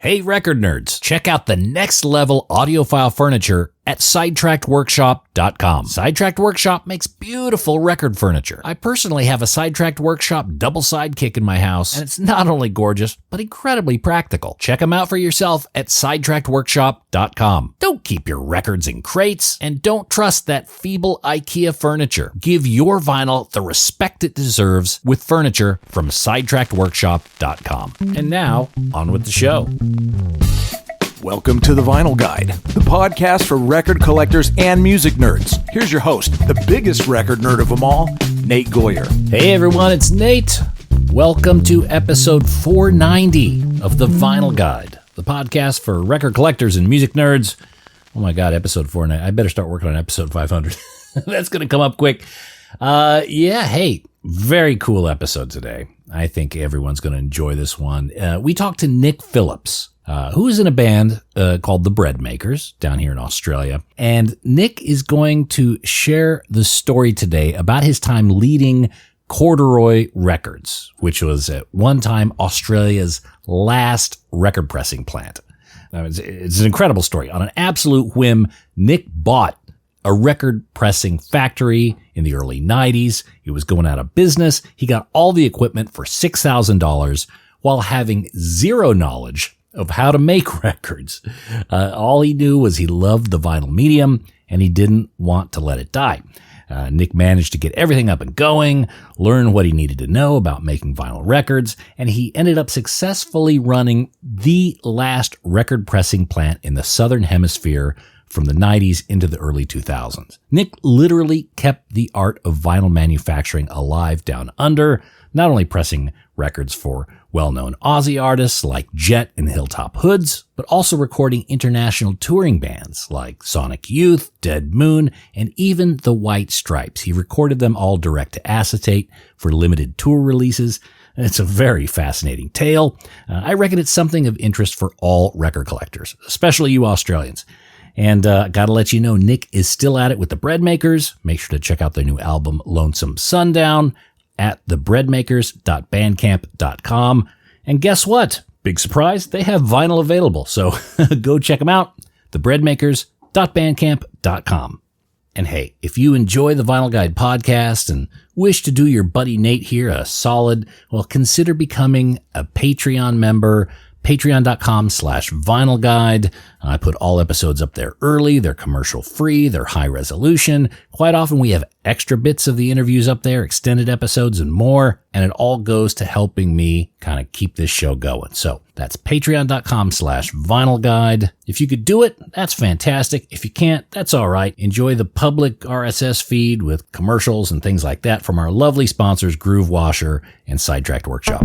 Hey record nerds, check out the next level audiophile furniture at sidetrackedworkshop.com. Sidetracked Workshop makes beautiful record furniture. I personally have a Sidetracked Workshop double sidekick in my house, and it's not only gorgeous, but incredibly practical. Check them out for yourself at sidetrackedworkshop.com. Don't keep your records in crates, and don't trust that feeble IKEA furniture. Give your vinyl the respect it deserves with furniture from sidetrackedworkshop.com. And now, on with the show. Welcome to The Vinyl Guide, the podcast for record collectors and music nerds. Here's your host, the biggest record nerd of them all, Nate Goyer. Hey everyone, it's Nate. Welcome to episode 490 of The Vinyl Guide, the podcast for record collectors and music nerds. Oh my God, episode 490. I better start working on episode 500. That's going to come up quick. Hey, very cool episode today. I think everyone's going to enjoy this one. We talked to Nick Phillips, who is in a band called The Bread Makers down here in Australia. And Nick is going to share the story today about his time leading Corduroy Records, which was at one time Australia's last record pressing plant. It's an incredible story. On an absolute whim, Nick bought a record pressing factory in the early 90s. It was going out of business. He got all the equipment for $6,000 while having zero knowledge of how to make records. All he knew was he loved the vinyl medium and he didn't want to let it die. Nick managed to get everything up and going, learn what he needed to know about making vinyl records, and he ended up successfully running the last record pressing plant in the Southern Hemisphere from the 90s into the early 2000s. Nick literally kept the art of vinyl manufacturing alive down under, not only pressing records for well-known Aussie artists like Jet and Hilltop Hoods, but also recording international touring bands like Sonic Youth, Dead Moon, and even the White Stripes. He recorded them all direct-to-acetate for limited tour releases. It's a very fascinating tale. I reckon it's something of interest for all record collectors, especially you Australians. And gotta let you know, Nick is still at it with the Bread Makers. Make sure to check out their new album, Lonesome Sundown, at thebreadmakers.bandcamp.com. And guess what? Big surprise, they have vinyl available. So go check them out, thebreadmakers.bandcamp.com. And hey, if you enjoy the Vinyl Guide podcast and wish to do your buddy Nate here a solid, well, consider becoming a Patreon member. Patreon.com/Vinyl Guide. I put all episodes up there early. They're commercial free. They're high resolution. Quite often we have extra bits of the interviews up there, extended episodes and more. And it all goes to helping me kind of keep this show going. So that's Patreon.com/Vinyl Guide. If you could do it, that's fantastic. If you can't, that's all right. Enjoy the public RSS feed with commercials and things like that from our lovely sponsors, Groove Washer and Sidetracked Workshop.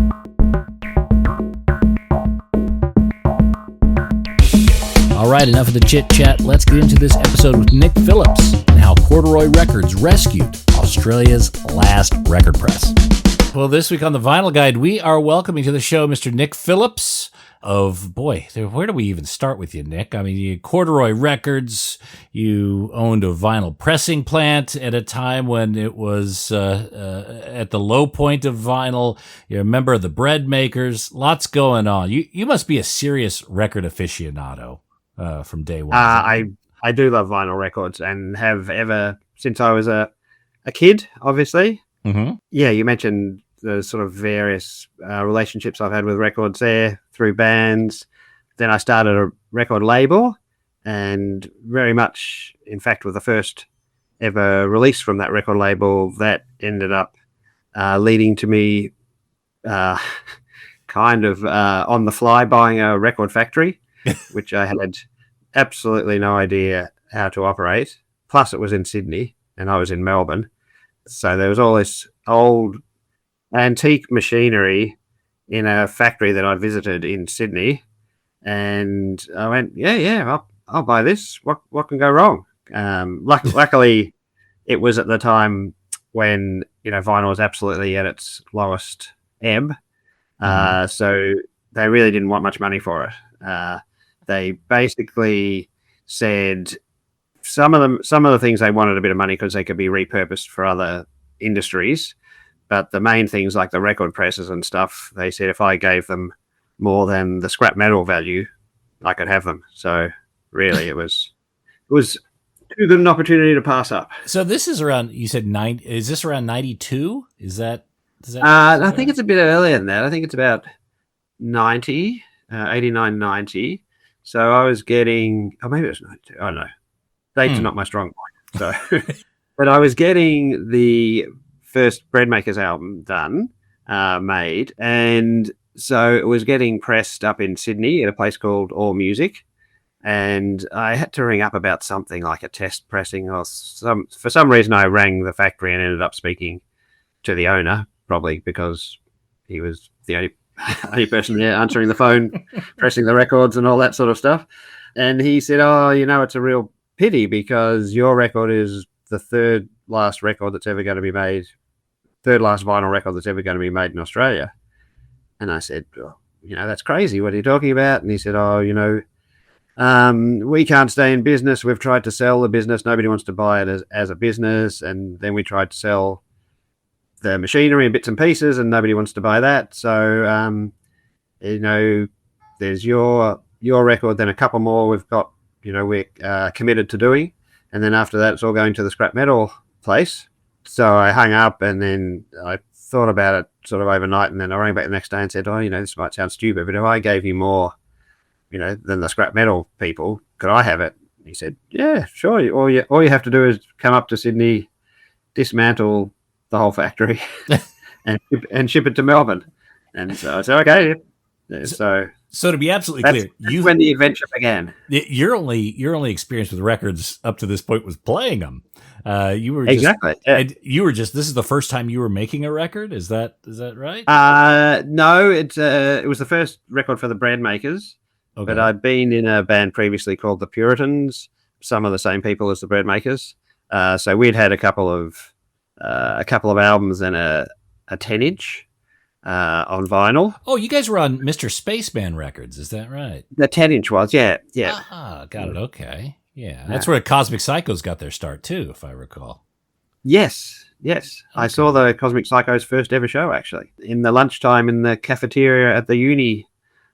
All right, enough of the chit-chat. Let's get into this episode with Nick Phillips and how Corduroy Records rescued Australia's last record press. Well, this week on the Vinyl Guide, we are welcoming to the show Mr. Nick Phillips where do we even start with you, Nick? I mean, you Corduroy Records, you owned a vinyl pressing plant at a time when it was at the low point of vinyl. You're a member of the Bread Makers. Lots going on. You must be a serious record aficionado. From day one. I do love vinyl records and have ever since I was a kid, obviously. Mm-hmm. Yeah, you mentioned the sort of various relationships I've had with records there through bands. Then I started a record label and very much, in fact, with the first ever release from that record label that ended up leading to me kind of on the fly buying a record factory. Which I had absolutely no idea how to operate. Plus, it was in Sydney, and I was in Melbourne. So there was all this old antique machinery in a factory that I visited in Sydney. And I went, I'll buy this. What can go wrong? Luckily, it was at the time when, vinyl was absolutely at its lowest ebb. So they really didn't want much money for it. They basically said some of the things they wanted a bit of money because they could be repurposed for other industries. But the main things like the record presses and stuff, they said if I gave them more than the scrap metal value, I could have them. So really, it was too good an opportunity to pass up. So this is around, you said is this around 92? Is that? I think it's a bit earlier than that. I think it's about 90, 89, 90. So I was getting, maybe it was 92. I don't know. Dates are not my strong point. So, but I was getting the first Breadmakers album done, made, and so it was getting pressed up in Sydney at a place called All Music, and I had to ring up about something like a test pressing or for some reason I rang the factory and ended up speaking to the owner, probably because he was the only person there answering the phone, pressing the records and all that sort of stuff. And he said, "Oh, it's a real pity because your record is the third last record that's ever going to be made, third last vinyl record that's ever going to be made in Australia." And I said, "Well, that's crazy. What are you talking about?" And he said, "Oh, we can't stay in business. We've tried to sell the business. Nobody wants to buy it as a business. And then we tried to sell the machinery and bits and pieces, and nobody wants to buy that. So, there's your record, then a couple more we've got, we're committed to doing. And then after that, it's all going to the scrap metal place." So I hung up, and then I thought about it sort of overnight, and then I rang back the next day and said, "Oh, this might sound stupid, but if I gave you more, than the scrap metal people, could I have it?" He said, "Yeah, sure. All you have to do is come up to Sydney, dismantle the whole factory, and ship it to Melbourne." And so I said, "Okay." So to be absolutely clear, that's when the adventure began. Your only experience with records up to this point was playing them. You were exactly. You were just. This is the first time you were making a record. Is that right? No, it was the first record for the Breadmakers. Okay. But I'd been in a band previously called the Puritans. Some of the same people as the Breadmakers. So we'd had a couple of albums and a 10-inch. On vinyl. Oh, you guys were on Mr. Spaceman Records, is that right? The 10-inch was, yeah. Ah, got it. Okay, yeah, that's where Cosmic Psychos got their start too, if I recall. Yes. Okay. I saw the Cosmic Psychos first ever show actually in the lunchtime in the cafeteria at the uni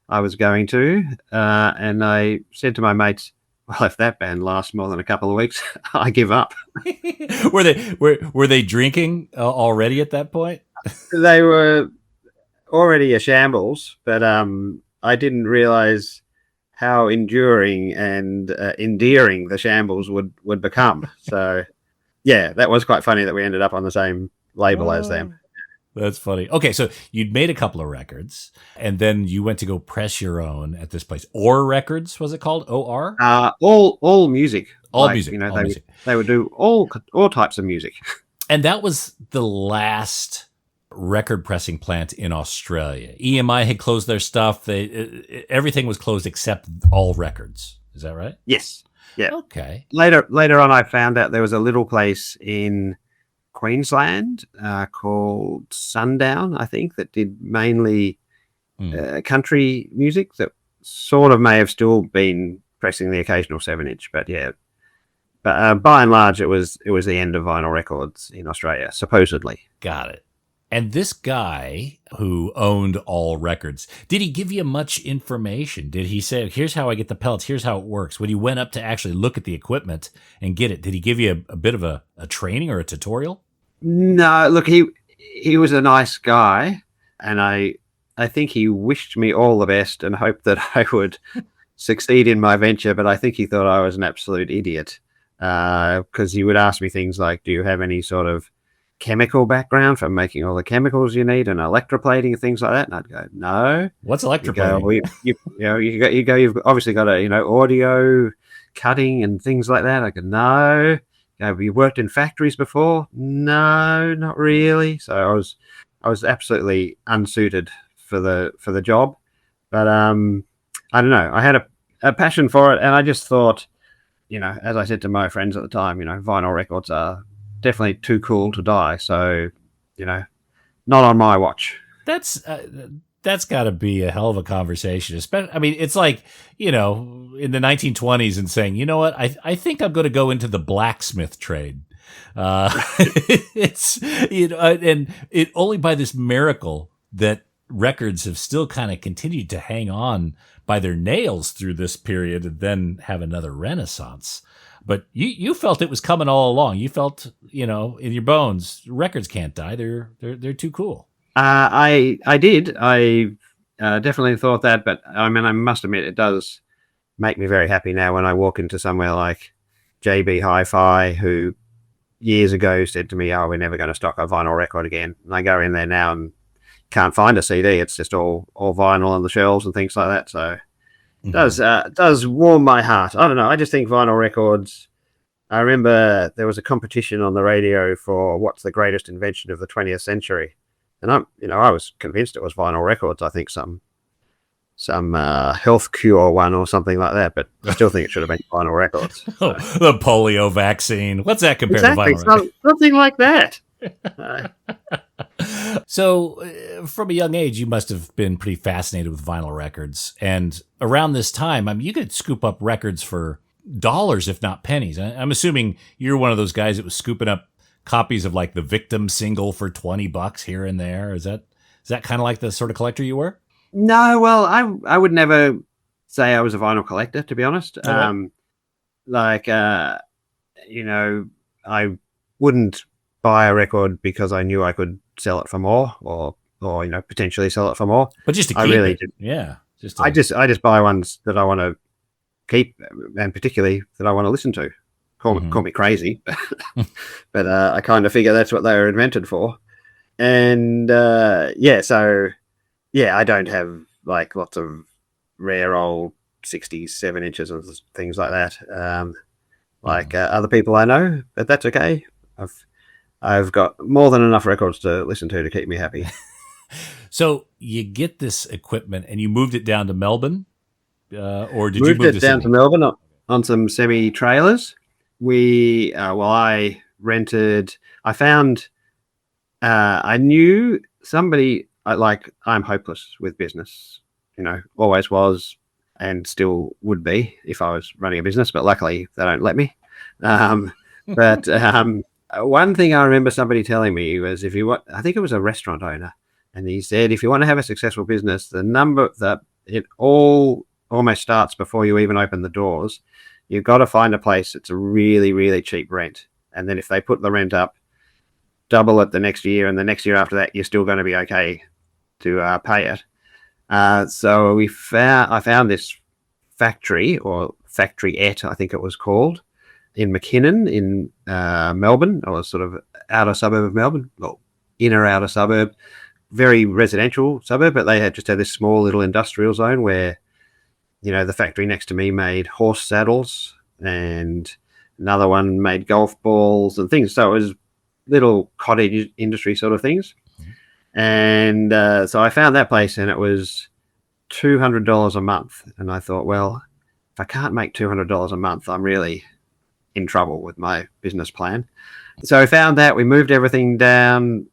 I was going to, and I said to my mates, "Well, if that band lasts more than a couple of weeks, I give up." Were they drinking already at that point? They were already a shambles, but I didn't realize how enduring and endearing the shambles would become. So, yeah, that was quite funny that we ended up on the same label as them. That's funny. Okay, so you'd made a couple of records, and then you went to go press your own at this place. OR Records, was it called? OR? All music. All music. They would do all types of music. And that was the last record pressing plant in Australia. EMI had closed their stuff. Everything was closed except All Records. Is that right? Yes. Yeah. Okay. Later on, I found out there was a little place in Queensland called Sundown, I think, that did mainly country music that sort of may have still been pressing the occasional 7-inch, but yeah. But by and large, it was the end of vinyl records in Australia, supposedly. Got it. And this guy who owned All Records, did he give you much information? Did he say, "Here's how I get the pellets, here's how it works"? When you went up to actually look at the equipment and get it, did he give you a bit of a training or a tutorial? No, look, he was a nice guy, and I think he wished me all the best and hoped that I would succeed in my venture, but I think he thought I was an absolute idiot because he would ask me things like, "Do you have any sort of chemical background for making all the chemicals you need and electroplating and things like that?" And I'd go, "No." What's electroplating? You've obviously got audio cutting and things like that. I go, "No." Have you worked in factories before? No, not really. So I was absolutely unsuited for the job. But I don't know. I had a passion for it, and I just thought, as I said to my friends at the time, vinyl records are definitely too cool to die. So, not on my watch. That's got to be a hell of a conversation. I mean, it's like, in the 1920s and saying, "You know what? I think I'm going to go into the blacksmith trade." It's, and it only by this miracle that records have still kind of continued to hang on by their nails through this period and then have another renaissance. But you felt it was coming all along. You felt, in your bones, records can't die. They're too cool. I did. I definitely thought that, but I mean, I must admit, it does make me very happy now when I walk into somewhere like JB Hi-Fi, who years ago said to me, "Oh, we're never going to stock a vinyl record again." And I go in there now and can't find a CD. It's just all vinyl on the shelves and things like that. So it does warm my heart. I don't know. I just think vinyl records. I remember there was a competition on the radio for what's the greatest invention of the 20th century, and I was convinced it was vinyl records. I think some health cure one or something like that, but I still think it should have been vinyl records. So. Oh, the polio vaccine. What's that compared to vinyl records? Something like that. So, from a young age, you must have been pretty fascinated with vinyl records. And around this time, I mean, you could scoop up records for dollars, if not pennies. I'm assuming you're one of those guys that was scooping up copies of like the Victim single for $20 here and there. Is that kind of like the sort of collector you were? No, well, I would never say I was a vinyl collector, to be honest. Okay. I wouldn't buy a record because I knew I could sell it for more, or potentially sell it for more. But just to keep it. Yeah. I just buy ones that I want to keep, and particularly that I want to listen to. Call me crazy, but I kind of figure that's what they were invented for. And I don't have like lots of rare old 60s, 7 inches and things like that, other people I know, but that's okay. I've got more than enough records to listen to keep me happy. So you get this equipment and you moved it down to Melbourne, or did you move it down to Melbourne on some semi-trailers? I rented. I found. I knew somebody. I'm hopeless with business. Always was, and still would be if I was running a business. But luckily, they don't let me. One thing I remember somebody telling me was, I think it was a restaurant owner, and he said, if you want to have a successful business, it all almost starts before you even open the doors. You've got to find a place that's a really, really cheap rent. And then if they put the rent up, double it the next year, and the next year after that, you're still going to be okay to pay it. So I found this factory, or factoryette, I think it was called, in McKinnon in Melbourne, or sort of outer suburb of Melbourne, well, inner outer suburb, very residential suburb, but they had this small little industrial zone where, the factory next to me made horse saddles, and another one made golf balls and things. So it was little cottage industry sort of things. And so I found that place, and it was $200 a month. And I thought, well, if I can't make $200 a month, I'm really in trouble with my business plan. So I found that. We moved everything down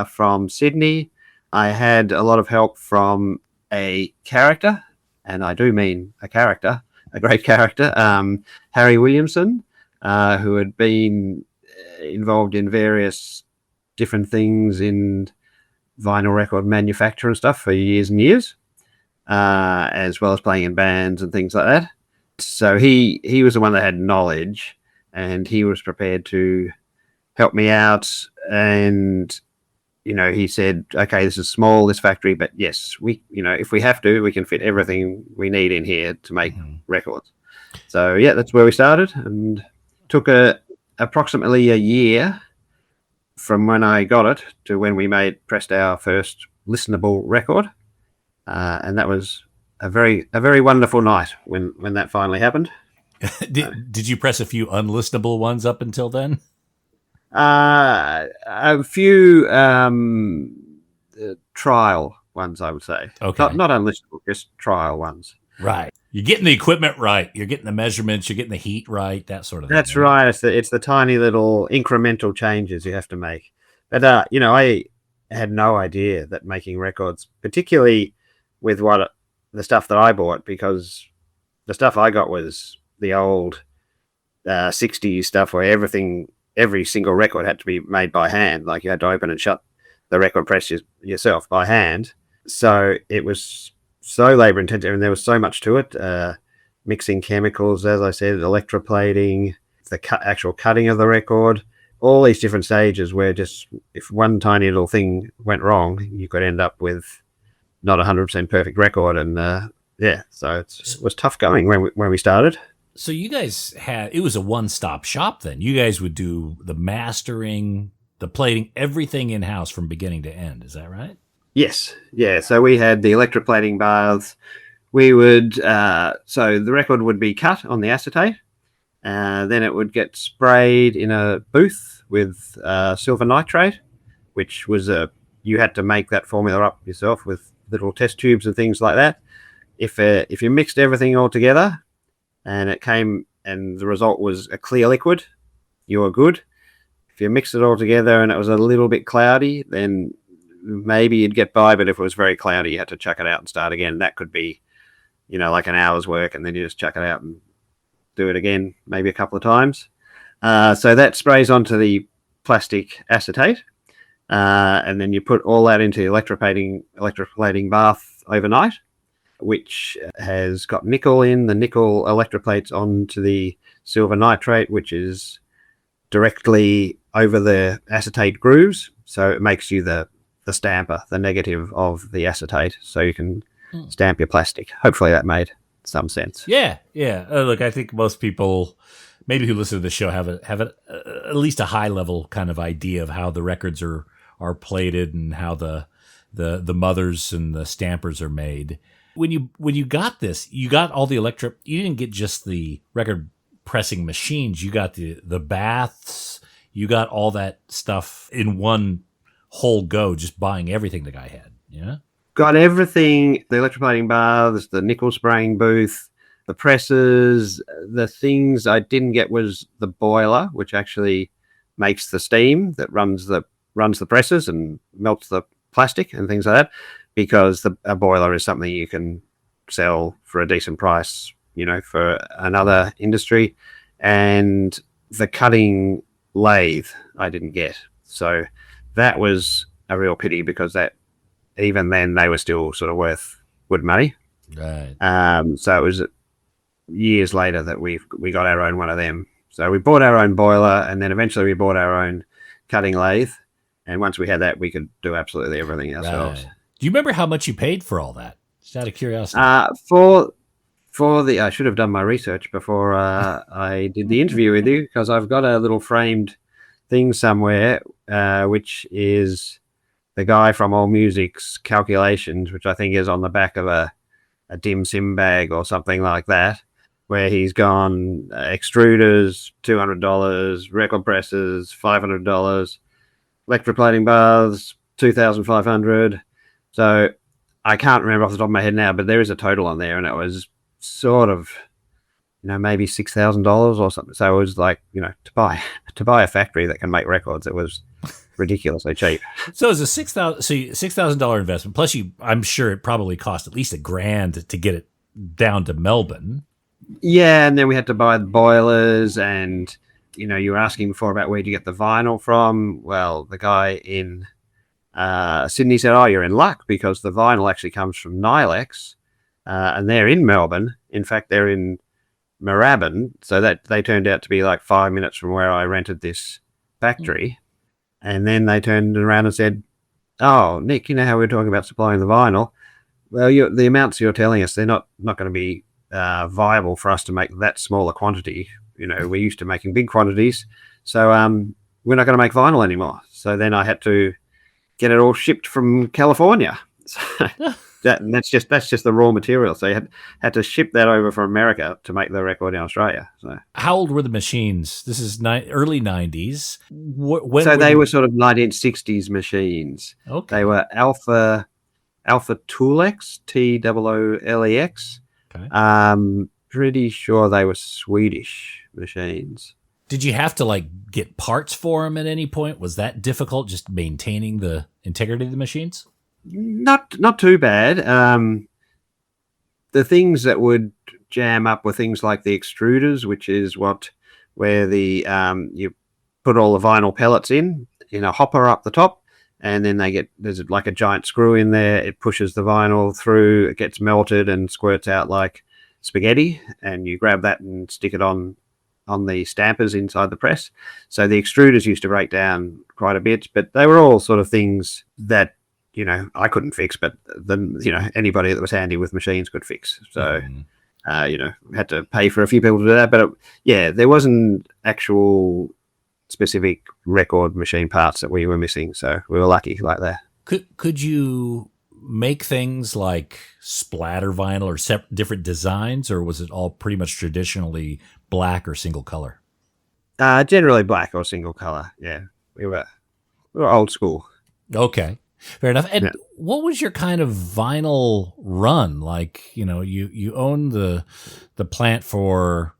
from Sydney. I had a lot of help from a character, and I do mean a character, a great character, Harry Williamson, who had been involved in various different things in vinyl record manufacture and stuff for years and years, as well as playing in bands and things like that. So he was the one that had knowledge, and he was prepared to help me out. And he said, okay, this is small, this factory, but yes, if we have to, we can fit everything we need in here to make records. So yeah, that's where we started, and took approximately a year from when I got it to when we pressed our first listenable record. And that was a very wonderful night when that finally happened. Did you press a few unlistenable ones up until then? A few trial ones, I would say. Okay. Not unlistenable, just trial ones. Right. You're getting the equipment right. You're getting the measurements. You're getting the heat right. That sort of thing. That's right. It's the tiny little incremental changes you have to make. But I had no idea that making records, particularly with the stuff that I bought, because the stuff I got was the old 60s stuff where every single record had to be made by hand. Like you had to open and shut the record press yourself by hand. So it was so labor intensive, and there was so much to it. Mixing chemicals, as I said, electroplating, the actual cutting of the record, all these different stages where just if one tiny little thing went wrong, you could end up with not 100% perfect record. And so it was tough going when we started. So you guys it was a one-stop shop then. You guys would do the mastering, the plating, everything in-house from beginning to end. Is that right? Yes. Yeah. So we had the electroplating baths. We would, so the record would be cut on the acetate. Then it would get sprayed in a booth with silver nitrate, which was you had to make that formula up yourself with little test tubes and things like that. If you mixed everything all together and it came and the result was a clear liquid, you were good. If you mixed it all together and it was a little bit cloudy, then maybe you'd get by. But if it was very cloudy, you had to chuck it out and start again. That could be, like an hour's work, and then you just chuck it out and do it again, maybe a couple of times. So that sprays onto the plastic acetate, and then you put all that into the electroplating bath overnight, which has got nickel in. The nickel electroplates onto the silver nitrate, which is directly over the acetate grooves. So it makes you the stamper, the negative of the acetate, so you can stamp your plastic. Hopefully that made some sense. Yeah. Look, I think most people, maybe who listen to the show, have at least a high level kind of idea of how the records are plated and how the mothers and the stampers are made. When you got this, you got all the you didn't get just the record pressing machines. You got the baths. You got all that stuff in one whole go, just buying everything the guy had. Yeah. Got everything, the electroplating baths, the nickel spraying booth, the presses. The things I didn't get was the boiler, which actually makes the steam that runs the presses and melts the plastic and things like that, because a boiler is something you can sell for a decent price, for another industry. And the cutting lathe I didn't get. So that was a real pity, because that even then they were still sort of worth good money. Right. So it was years later that we got our own one of them. So we bought our own boiler, and then eventually we bought our own cutting lathe. And once we had that, we could do absolutely everything ourselves. Right. Do you remember how much you paid for all that? Just out of curiosity. I should have done my research before I did the interview with you, because I've got a little framed thing somewhere, which is the guy from All Music's calculations, which I think is on the back of a dim sim bag or something like that, where he's gone extruders, $200, record presses, $500, electroplating baths, $2,500. So I can't remember off the top of my head now, but there is a total on there, and it was sort of, maybe $6,000 or something. So it was like, to buy a factory that can make records, it was ridiculously cheap. So it was a $6,000 investment. Plus, I'm sure it probably cost at least $1,000 to get it down to Melbourne. Yeah, and then we had to buy the boilers, and you were asking before about where do you get the vinyl from. Well, the guy in Sydney said, "Oh, you're in luck, because the vinyl actually comes from Nilex, and they're in Melbourne. In fact, they're in Moorabbin, so that they turned out to be like 5 minutes from where I rented this factory." And then they turned around and said, "Oh, Nick, you know how we were talking about supplying the vinyl? Well, the amounts you're telling us, they're not going to be viable for us to make that smaller quantity. We're used to making big quantities, so we're not going to make vinyl anymore." So then I had to get it all shipped from California. So that's just the raw material. So you had to ship that over from America to make the record in Australia. So how old were the machines? This is early 90s. They were sort of 1960s machines. Okay. They were Alpha Toolex, Toolex. Okay. Pretty sure they were Swedish machines. Did you have to get parts for them at any point? Was that difficult, just maintaining the integrity of the machines? Not too bad. The things that would jam up were things like the extruders, which is where the you put all the vinyl pellets in a hopper up the top, and then there's like a giant screw in there. It pushes the vinyl through, it gets melted and squirts out like spaghetti, and you grab that and stick it on the stampers inside the press. So the extruders used to break down quite a bit, but they were all sort of things that, I couldn't fix, but anybody that was handy with machines could fix. So, had to pay for a few people to do that. But there wasn't actual specific record machine parts that we were missing. So we were lucky like that. Could you make things like splatter vinyl or different designs, or was it all pretty much traditionally black or single color? Generally black or single color. Yeah, we were old school. Okay, fair enough. And what was your kind of vinyl run like? You owned the plant for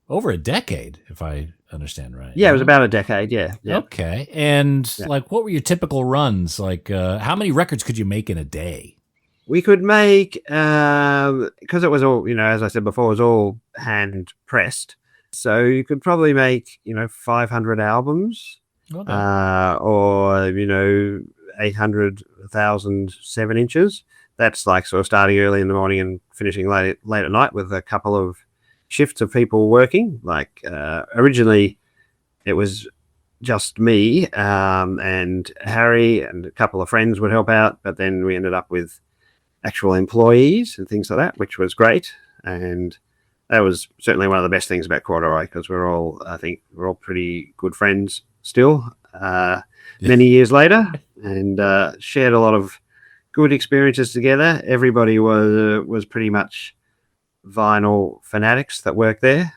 over a decade, if I understand right. Yeah, it was about a decade. Yeah. Okay, and what were your typical runs? How many records could you make in a day? We could make, because it was all, as I said before, it was all hand pressed. So you could probably make, 500 albums, or 800,000 7-inches. That's like sort of starting early in the morning and finishing late at night with a couple of shifts of people working. Originally, it was just me and Harry and a couple of friends would help out, but then we ended up with actual employees and things like that, which was great. And that was certainly one of the best things about Corduroy, because I think we're all pretty good friends still, many years later, and shared a lot of good experiences together. Everybody was pretty much vinyl fanatics that worked there.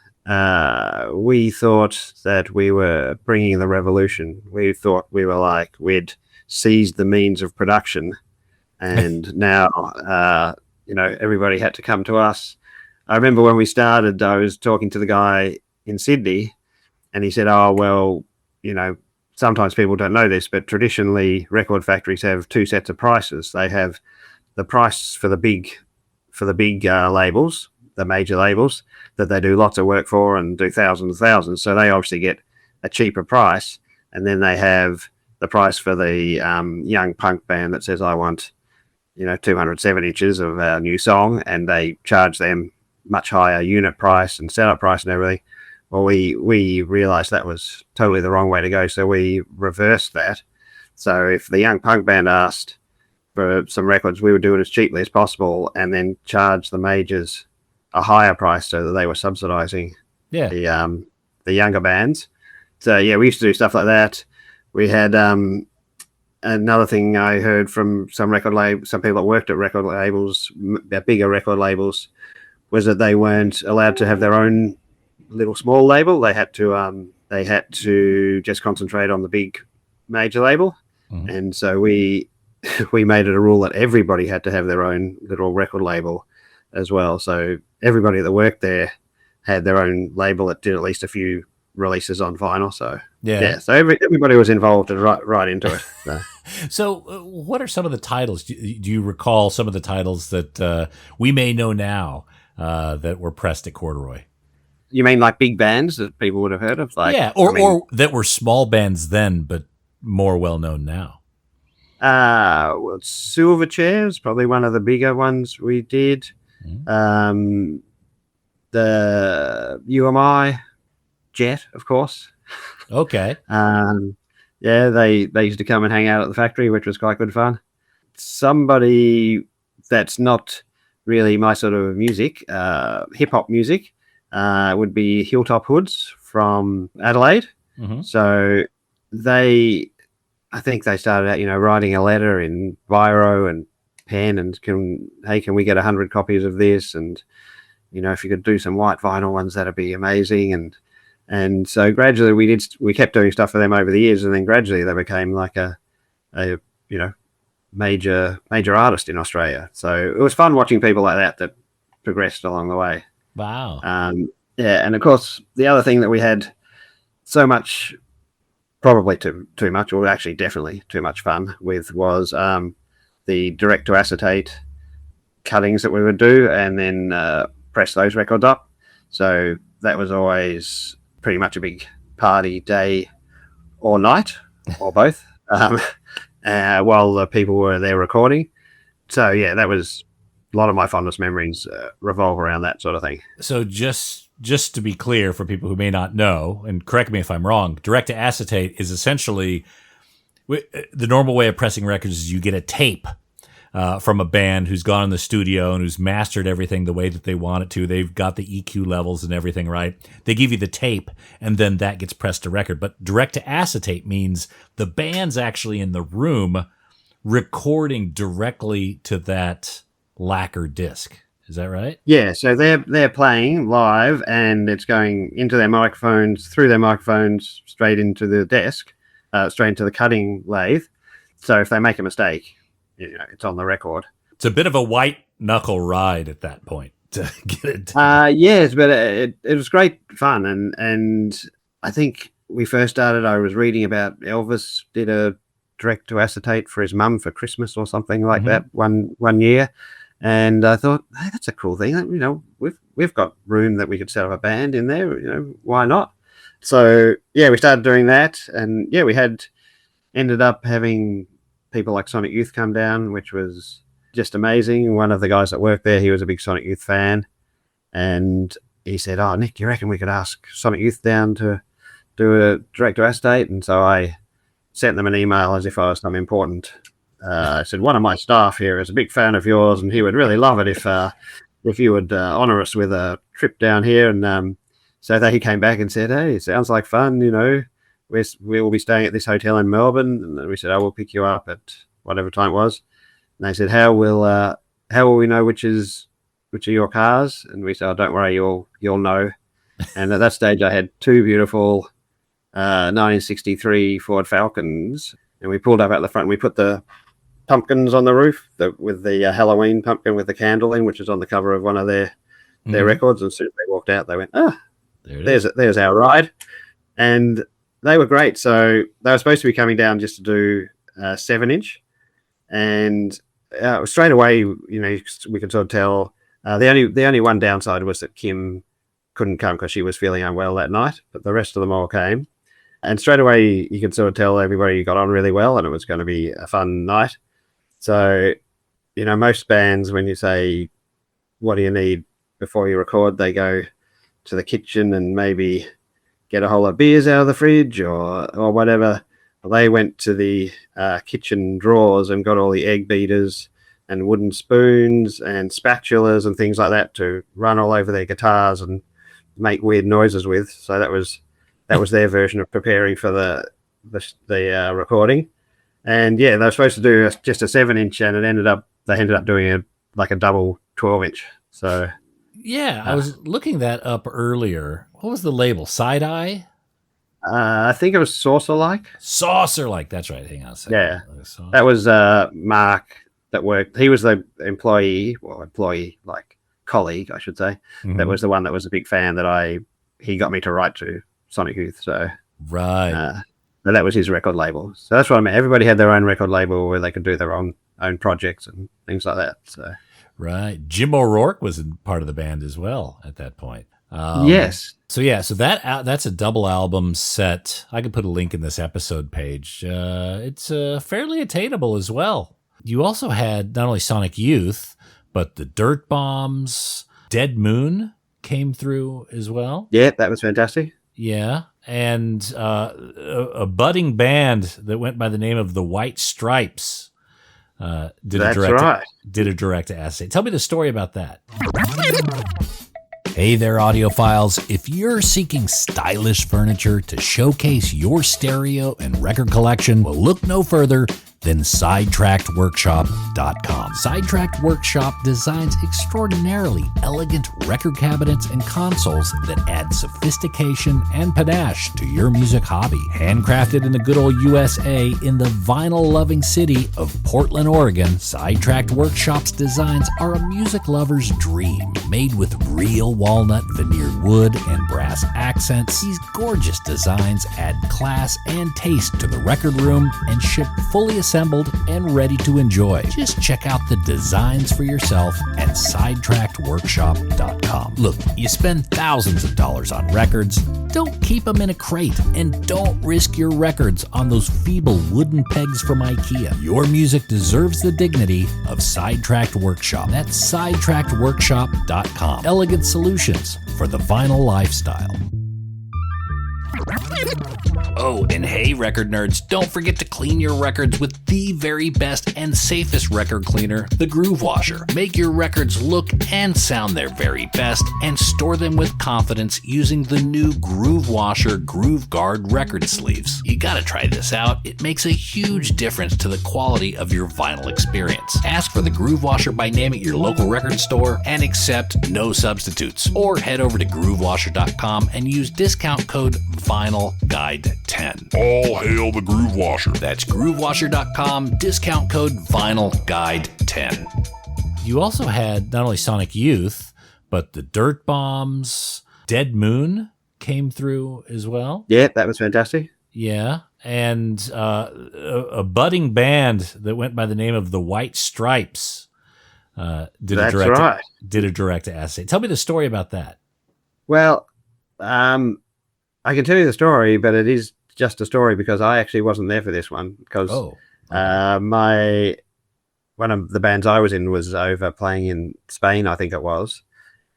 We thought that we were bringing the revolution. We thought we'd seized the means of production, and now everybody had to come to us. I remember when we started, I was talking to the guy in Sydney, and he said, "Oh, well, sometimes people don't know this, but traditionally record factories have two sets of prices. They have the price for the big labels, the major labels that they do lots of work for and do thousands and thousands. So they obviously get a cheaper price. And then they have the price for the young punk band that says, I want, 200 7-inches of a new song, and they charge them much higher unit price and setup price and everything." Well, we realized that was totally the wrong way to go. So we reversed that. So if the young punk band asked for some records, we would do it as cheaply as possible and then charge the majors a higher price so that they were subsidizing the younger bands. So we used to do stuff like that. We had another thing I heard from some people that worked at record labels, bigger record labels, was that they weren't allowed to have their own little small label. They had to just concentrate on the big major label. Mm-hmm. And so we made it a rule that everybody had to have their own little record label as well. So everybody that worked there had their own label that did at least a few releases on vinyl. So so everybody was involved and right into it. So, so what are some of the titles? Do you recall some of the titles that we may know now that were pressed at Corduroy? You mean like big bands that people would have heard of? Or that were small bands then, but more well known now. Silverchair is probably one of the bigger ones we did. Mm-hmm. The UMI, Jet, of course. Okay. They used to come and hang out at the factory, which was quite good fun. Somebody that's not really my sort of music, hip hop music, would be Hilltop Hoods from Adelaide. Mm-hmm. So I think they started out, writing a letter in biro and pen and can we get 100 copies of this? And, if you could do some white vinyl ones, that'd be amazing. And so gradually we kept doing stuff for them over the years. And then gradually they became like a major artist in Australia. So it was fun watching people like that progressed along the way. Wow. And of course, the other thing that we had so much, probably too much, or actually definitely too much fun with was the direct-to-acetate cuttings that we would do and then press those records up. So that was always pretty much a big party, day or night, or both. while the people were there recording. So yeah, that was a lot of my fondest memories revolve around that sort of thing. So just to be clear for people who may not know, and correct me if I'm wrong, direct-to-acetate is essentially the normal way of pressing records is you get a tape from a band who's gone in the studio and who's mastered everything the way that they want it to. They've got the EQ levels and everything right. They give you the tape, and then that gets pressed to record. But direct-to-acetate means the band's actually in the room recording directly to that lacquer disc. Is that right? Yeah, so they're playing live, and it's going into their microphones, through their microphones, straight into the desk, straight into the cutting lathe. So if they make a mistake, it's on the record. It's a bit of a white knuckle ride at that point to get it. Yes, but it was great fun, and I think we first started. I was reading about Elvis did a direct-to-acetate for his mum for Christmas or something like that one year. And I thought, hey, that's a cool thing. We've got room that we could set up a band in there. Why not? So yeah, we started doing that, and yeah, we ended up having people like Sonic Youth come down, which was just amazing. One of the guys that worked there, he was a big Sonic Youth fan, and he said, "Oh, Nick, you reckon we could ask Sonic Youth down to do a direct-to-acetate?" And so I sent them an email as if I was some important. I said, one of my staff here is a big fan of yours, and he would really love it if you would honour us with a trip down here. And so he came back and said, "Hey, it sounds like fun. We'll be staying at this hotel in Melbourne." And we said, "I will pick you up at whatever time it was." And they said, "How will we know which are your cars?" And we said, "Oh, don't worry, you'll know." And at that stage, I had two beautiful 1963 Ford Falcons, and we pulled up at the front. And we put the pumpkins on the roof with the Halloween pumpkin with the candle in, which is on the cover of one of their records. And as soon as they walked out, they went, there's our ride. And they were great. So they were supposed to be coming down just to do 7-inch. And straight away, we could sort of tell. The only one downside was that Kim couldn't come because she was feeling unwell that night, but the rest of them all came. And straight away, you could sort of tell everybody got on really well, and it was going to be a fun night. So, most bands, when you say, what do you need before you record, they go to the kitchen and maybe get a whole lot of beers out of the fridge or whatever. Well, they went to the kitchen drawers and got all the egg beaters and wooden spoons and spatulas and things like that to run all over their guitars and make weird noises with. So that was their version of preparing for the recording. And yeah, they were supposed to do just a 7-inch, and they ended up doing a double 12-inch. So yeah, I was looking that up earlier. What was the label? Side Eye? I think it was Saucer-like. Saucer-like, that's right. Hang on a second. Yeah, that was Mark that worked. He was the employee, like colleague, I should say. Mm-hmm. That was the one that was a big fan that he got me to write to Sonic Youth. So right. That was his record label. So that's what I mean. Everybody had their own record label where they could do their own projects and things like that. So right. Jim O'Rourke was part of the band as well at that point. Yes. So that's a double album set. I could put a link in this episode page. It's fairly attainable as well. You also had not only Sonic Youth, but the Dirt Bombs, Dead Moon came through as well. Yeah, that was fantastic. Yeah. And a budding band that went by the name of the White Stripes did a direct-to-acetate. Tell me the story about that. Hey there, audiophiles. If you're seeking stylish furniture to showcase your stereo and record collection, well, look no further than SidetrackedWorkshop.com. Sidetracked Workshop designs extraordinarily elegant record cabinets and consoles that add sophistication and panache to your music hobby. Handcrafted in the good old USA in the vinyl-loving city of Portland, Oregon, Sidetracked Workshop's designs are a music lover's dream. Made with real walnut veneered wood and brass accents, these gorgeous designs add class and taste to the record room and ship fully assembled assembled and ready to enjoy. Just check out the designs for yourself at sidetrackedworkshop.com. Look, you spend thousands of dollars on records. Don't keep them in a crate, and don't risk your records on those feeble wooden pegs from IKEA. Your music deserves the dignity of Sidetracked Workshop. That's sidetrackedworkshop.com. Elegant solutions for the vinyl lifestyle. Oh, and hey, record nerds, don't forget to clean your records with the very best and safest record cleaner, the Groove Washer. Make your records look and sound their very best and store them with confidence using the new Groove Washer Groove Guard record sleeves. You gotta try this out. It makes a huge difference to the quality of your vinyl experience. Ask for the Groove Washer by name at your local record store and accept no substitutes. Or head over to groovewasher.com and use discount code VINYLGUIDE10. All hail the Groove Washer. That's groovewasher.com, discount code VINYLGUIDE10. You also had not only Sonic Youth, but the Dirt Bombs, Dead Moon came through as well. Yeah, that was fantastic. Yeah, and a budding band that went by the name of the White Stripes did a direct-to-acetate. Tell me the story about that. Well, I can tell you the story, but it is just a story because I actually wasn't there for this one because one of the bands I was in was over playing in Spain, I think it was.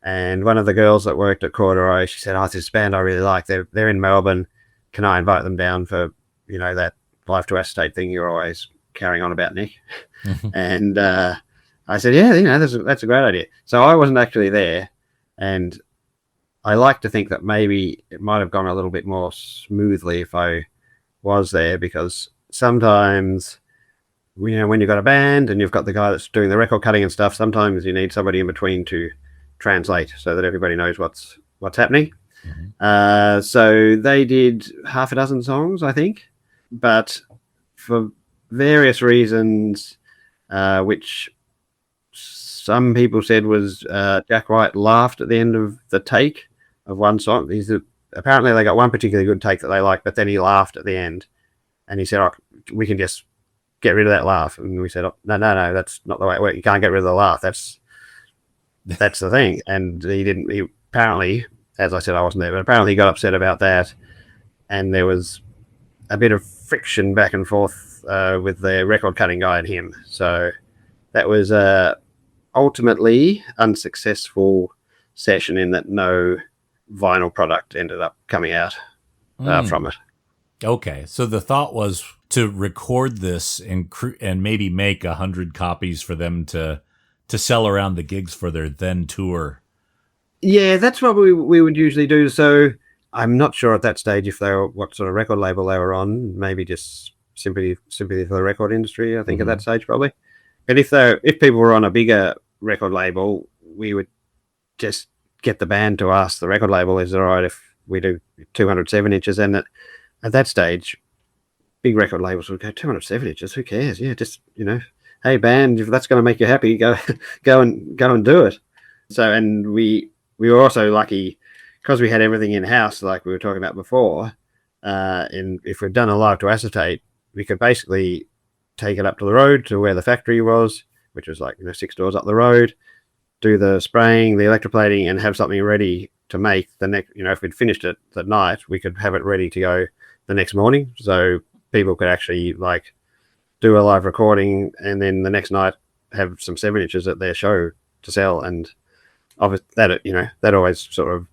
And one of the girls that worked at Corduroy, she said, "Oh, this band I really like. They're in Melbourne. Can I invite them down for, that live to acetate thing you're always carrying on about, Nick?" And I said, "Yeah, that's a great idea." So I wasn't actually there, and I like to think that maybe it might have gone a little bit more smoothly if I was there, because sometimes, when you've got a band and you've got the guy that's doing the record cutting and stuff, sometimes you need somebody in between to translate so that everybody knows what's happening. Mm-hmm. So they did half a dozen songs, I think, but for various reasons, which some people said was Jack White laughed at the end of the take of one song. Apparently they got one particularly good take that they liked, but then he laughed at the end, and he said, "Oh, we can just get rid of that laugh." And we said, "Oh, no, that's not the way it works. You can't get rid of the laugh. That's the thing." And he apparently, as I said, I wasn't there, but apparently he got upset about that, and there was a bit of friction back and forth with the record cutting guy and him. So that was ultimately unsuccessful session in that no vinyl product ended up coming out from it. Okay, so the thought was to record this and maybe make 100 copies for them to sell around the gigs for their then tour. Yeah, that's what we would usually do. So I'm not sure at that stage what sort of record label they were on. Maybe just sympathy for the record industry, I think, at that stage probably. But if people were on a bigger record label, we would just get the band to ask the record label, "Is it all right if we do 207 inches?" And at that stage, big record labels would go, 207 inches, who cares? Yeah, just, hey band, if that's going to make you happy, go and do it. So, and we were also lucky because we had everything in house, like we were talking about before. And if we'd done a live to acetate, we could basically take it up to the road to where the factory was, which was 6 doors up the road, do the spraying, the electroplating, and have something ready to make the next, if we'd finished it that night, we could have it ready to go the next morning. So people could actually do a live recording and then the next night have some 7 inches at their show to sell. And obviously that always sort of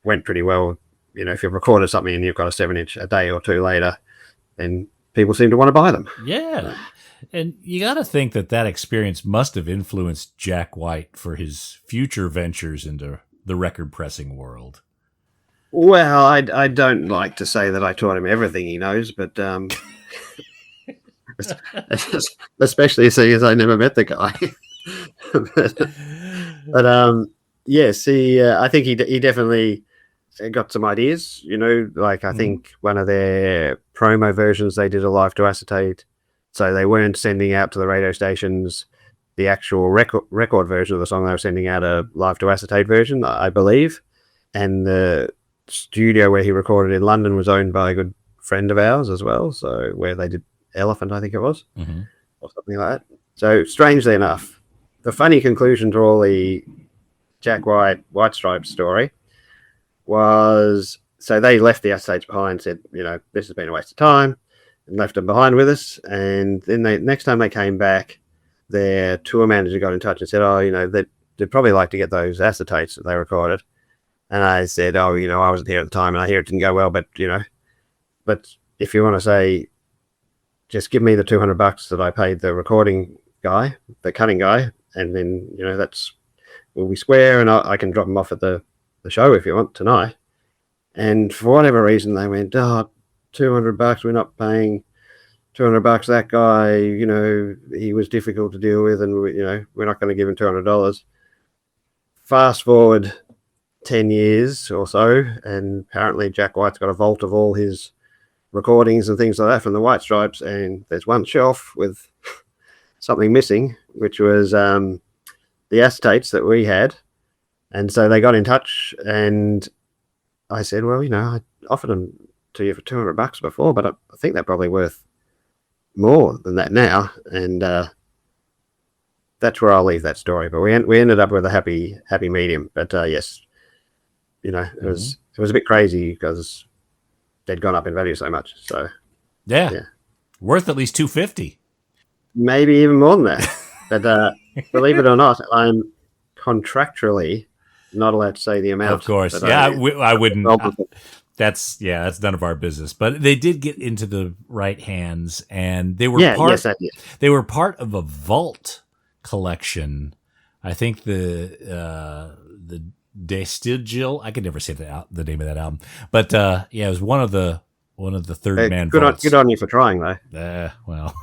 went pretty well. If you've recorded something and you've got a 7 inch a day or two later, then people seem to want to buy them. Yeah. And you got to think that experience must have influenced Jack White for his future ventures into the record pressing world. Well, I don't like to say that I taught him everything he knows, but especially seeing as I never met the guy. but yes, I think he definitely got some ideas. I think one of their promo versions they did a live to acetate. So they weren't sending out to the radio stations the actual record version of the song. They were sending out a live to acetate version, I believe. And the studio where he recorded in London was owned by a good friend of ours as well. So where they did Elephant, I think it was. Mm-hmm. or something like that. So strangely enough, the funny conclusion to all the Jack White Stripes story was, so they left the acetates behind, said, this has been a waste of time, and left them behind with us. And then next time they came back, their tour manager got in touch and said, they'd probably like to get those acetates that they recorded. And I said, I wasn't here at the time, and I hear it didn't go well, but if you want to say, just give me the $200 that I paid the recording guy, the cutting guy, and then, will we square, and I can drop them off at the show if you want tonight. And for whatever reason, they went, $200, we're not paying $200. That guy, he was difficult to deal with, and we're not going to give him $200. Fast forward 10 years or so, and apparently Jack White's got a vault of all his recordings and things like that from the White Stripes, and there's one shelf with something missing, which was the acetates that we had. And so they got in touch, and I said, well, I offered them to you for $200 before, but I think they're probably worth more than that now. And that's where I'll leave that story. But we ended up with a happy medium. But yes, it was a bit crazy because they'd gone up in value so much. So yeah. Worth at least $250. Maybe even more than that. But believe it or not, I'm contractually not allowed to say the amount. Of course. Yeah, I wouldn't. That's none of our business. But they did get into the right hands, and they were they were part of a vault collection. I think the Destigil, I could never say the name of that album. But it was one of the third man vaults. Good on you for trying, though. Well.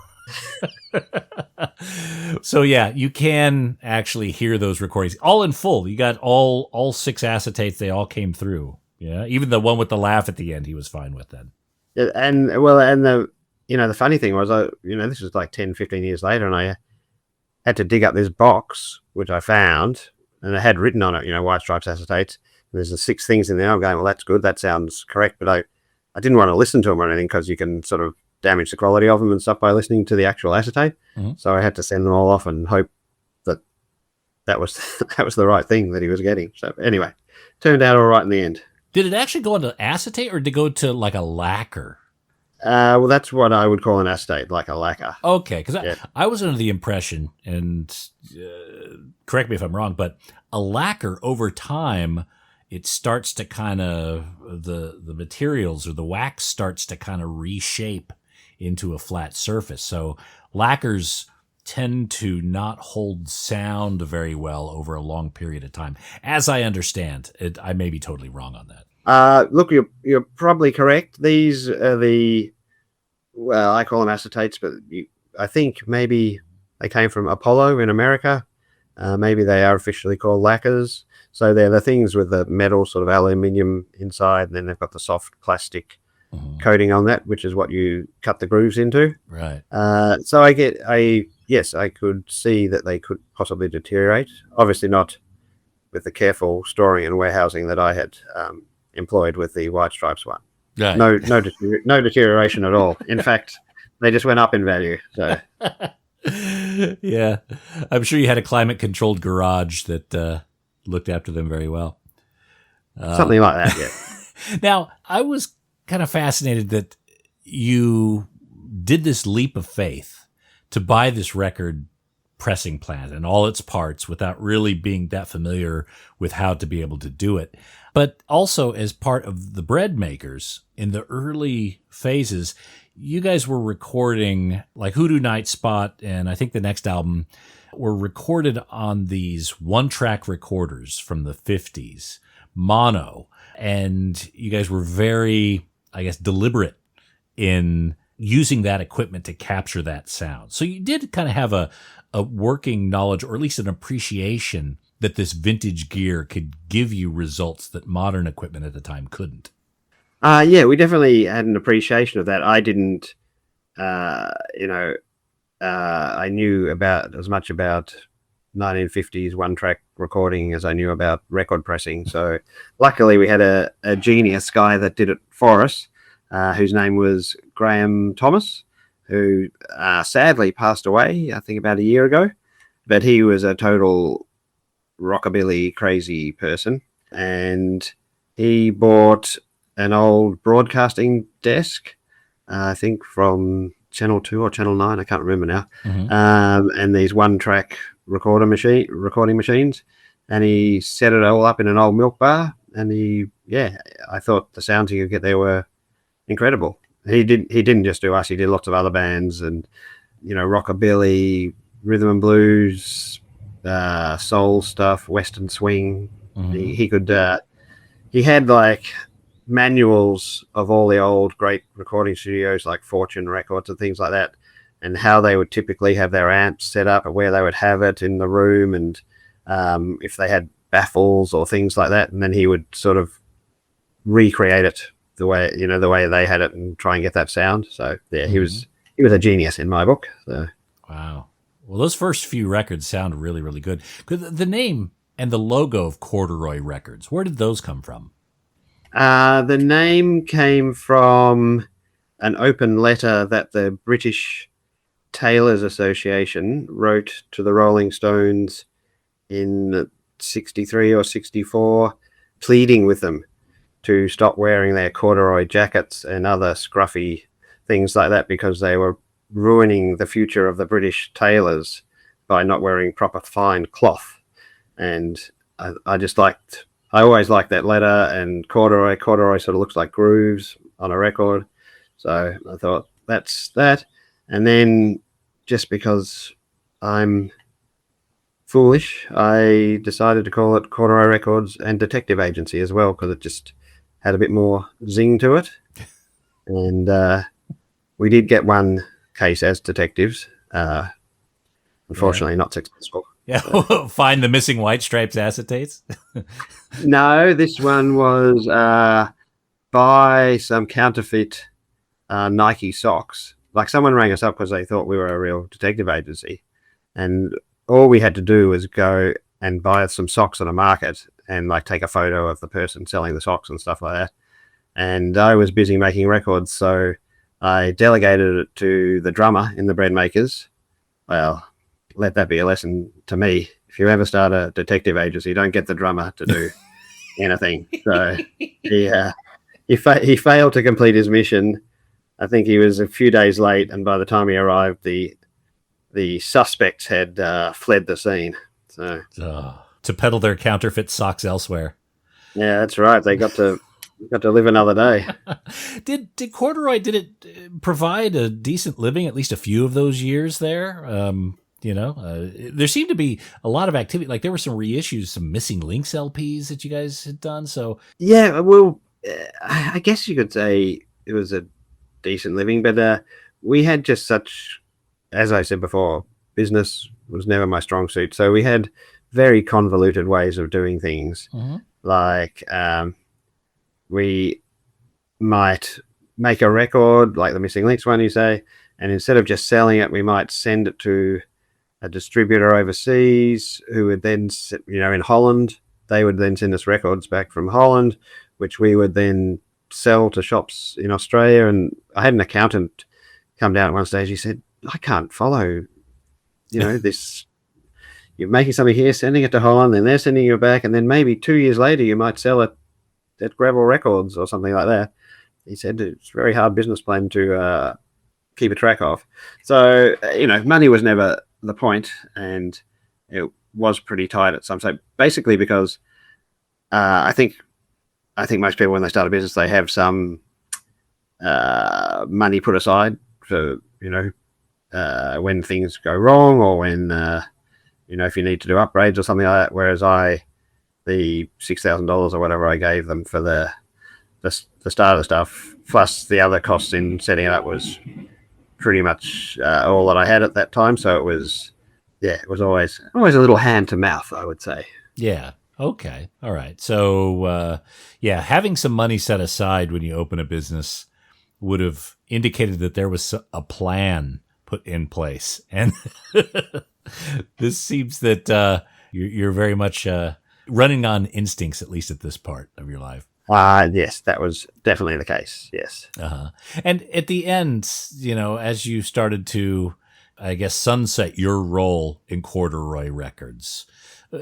So yeah, you can actually hear those recordings all in full. You got all 6 acetates; they all came through. Yeah, even the one with the laugh at the end, he was fine with then. Yeah, and the funny thing was, this was like 10, 15 years later, and I had to dig up this box which I found, and it had written on it, White Stripes acetates. And there's the 6 things in there. I'm going, well, that's good, that sounds correct, but I didn't want to listen to them or anything because you can sort of damage the quality of them and stuff by listening to the actual acetate. Mm-hmm. So I had to send them all off and hope that was the right thing that he was getting. So anyway, turned out all right in the end. Did it actually go into acetate, or did it go to like a lacquer? Well, that's what I would call an acetate, like a lacquer. Okay, because I was under the impression, and correct me if I'm wrong, but a lacquer over time, it starts to kind of, the materials or the wax starts to kind of reshape into a flat surface. So lacquers tend to not hold sound very well over a long period of time, as I understand it. I may be totally wrong on that. Look, you're probably correct. These are I call them acetates, but I think maybe they came from Apollo in America. Maybe they are officially called lacquers. So they're the things with the metal sort of aluminium inside, and then they've got the soft plastic coating on that, which is what you cut the grooves into. Right. So I could see that they could possibly deteriorate. Obviously not with the careful storing and warehousing that I had employed with the White Stripes one. Right. No deterioration at all. In fact, they just went up in value. So. Yeah, I'm sure you had a climate-controlled garage that looked after them very well. Something like that, yeah. Now, I was kind of fascinated that you did this leap of faith to buy this record pressing plant and all its parts without really being that familiar with how to be able to do it. But also as part of the bread makers in the early phases, you guys were recording like Hoodoo Night Spot, and I think the next album were recorded on these one-track recorders from the 50s, mono. And you guys were very, I guess, deliberate in using that equipment to capture that sound. So you did kind of have a working knowledge, or at least an appreciation, that this vintage gear could give you results that modern equipment at the time couldn't. Yeah, we definitely had an appreciation of that. I didn't, I knew about as much about 1950s one-track recording as I knew about record pressing. So luckily we had a genius guy that did it for us, whose name was Graham Thomas, who sadly passed away, I think about a year ago. But he was a total rockabilly crazy person, and he bought an old broadcasting desk, I think from Channel 2 or Channel 9, I can't remember now, and these one-track recording machines, and he set it all up in an old milk bar, and I thought the sounds he could get there were incredible. He didn't just do us, he did lots of other bands, and rockabilly, rhythm and blues, soul stuff, western swing. He could he had like manuals of all the old great recording studios like Fortune Records and things like that, and how they would typically have their amps set up and where they would have it in the room, and if they had baffles or things like that, and then he would sort of recreate it the way they had it and try and get that sound. So yeah, he was a genius in my book. So. Wow. Well, those first few records sound really, really good. The name and the logo of Corduroy Records, where did those come from? The name came from an open letter that the British Tailors Association wrote to the Rolling Stones in 63 or 64, pleading with them to stop wearing their corduroy jackets and other scruffy things like that, because they were ruining the future of the British tailors by not wearing proper fine cloth. And I always liked that letter, and corduroy sort of looks like grooves on a record. So I thought that's that. And then just because I'm foolish, I decided to call it Corduroy Records and Detective Agency as well, because it just had a bit more zing to it. And we did get one case as detectives. Unfortunately, not successful. Yeah, find the missing white stripes acetates. No, this one was buy some counterfeit Nike socks. Like, someone rang us up because they thought we were a real detective agency, and all we had to do was go and buy some socks at a market and like take a photo of the person selling the socks and stuff like that. And I was busy making records, so I delegated it to the drummer in the Bread Makers. Well, let that be a lesson to me. If you ever start a detective agency, don't get the drummer to do anything. So he failed to complete his mission. I think he was a few days late, and by the time he arrived, the suspects had fled the scene. So to peddle their counterfeit socks elsewhere. Yeah, that's right. They got to live another day. Did Corduroy, did it provide a decent living at least a few of those years there? There seemed to be a lot of activity. Like, there were some reissues, some Missing Links LPs that you guys had done. So yeah, well, I guess you could say it was a decent living, but we had just such, as I said before, business was never my strong suit. So we had very convoluted ways of doing things. Like, we might make a record like the Missing Links one, you say, and instead of just selling it, we might send it to a distributor overseas who would then, in Holland, they would then send us records back from Holland, which we would then sell to shops in Australia. And I had an accountant come down at one stage. He said, I can't follow, this. You're making something here, sending it to Holland, then they're sending you back, and then maybe 2 years later you might sell it at Gravel Records or something like that. He said it's a very hard business plan to keep a track of. So, money was never the point, and it was pretty tight at some stage. Basically, because I think most people, when they start a business, they have some money put aside for when things go wrong, or when if you need to do upgrades or something like that. Whereas the $6,000 or whatever I gave them for the start of the stuff, plus the other costs in setting it up, was pretty much all that I had at that time. So it was always a little hand to mouth, I would say. Yeah. Okay. All right. So, having some money set aside when you open a business would have indicated that there was a plan put in place. And this seems that you're very much running on instincts, at least at this part of your life. Yes, that was definitely the case. Yes. Uh-huh. And at the end, as you started to, I guess, sunset your role in Corduroy Records,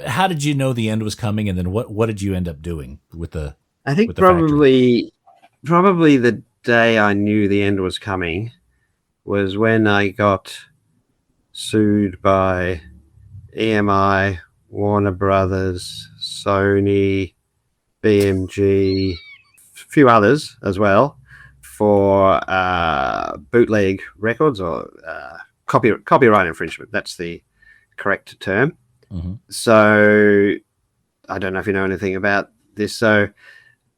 how did you know the end was coming? And then what did you end up doing with the I think with the factory? probably the day I knew the end was coming was when I got sued by EMI, Warner Brothers, Sony, BMG, a few others as well for bootleg records or copyright infringement. That's the correct term. Mm-hmm. So I don't know if you know anything about this. So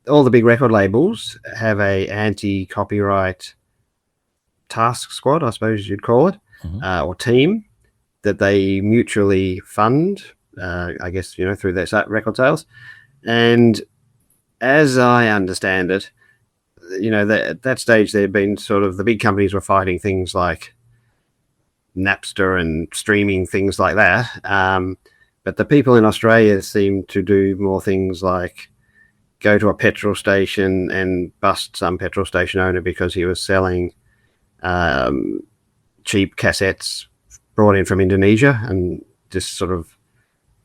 all the big record labels have a anti-copyright task squad, I suppose you'd call it, Mm-hmm. or team that they mutually fund, I guess, through their record sales. And as I understand it, at that stage, there had been sort of the big companies were fighting things like Napster and streaming, things like that. But the people in Australia seem to do more things like go to a petrol station and bust some petrol station owner because he was selling cheap cassettes brought in from Indonesia and just sort of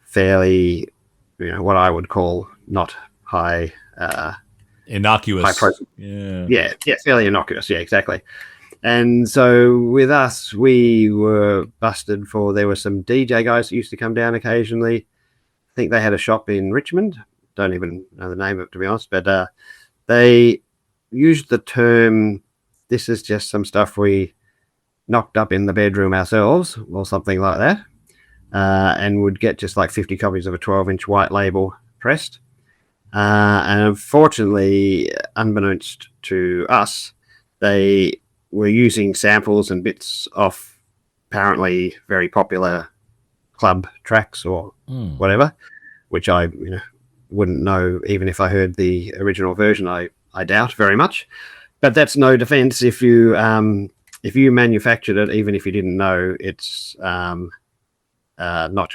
fairly, what I would call not high... Innocuous. Yeah, fairly innocuous. Yeah, exactly. And so with us, we were busted for, there were some DJ guys that used to come down occasionally. I think they had a shop in Richmond. Don't even know the name of it, to be honest. But they used the term, this is just some stuff we knocked up in the bedroom ourselves or something like that. And would get just like 50 copies of a 12-inch white label pressed. And unfortunately, unbeknownst to us, they were using samples and bits off apparently very popular club tracks or whatever, which I wouldn't know even if I heard the original version. I doubt very much. But that's no defense if you manufactured it, even if you didn't know it's not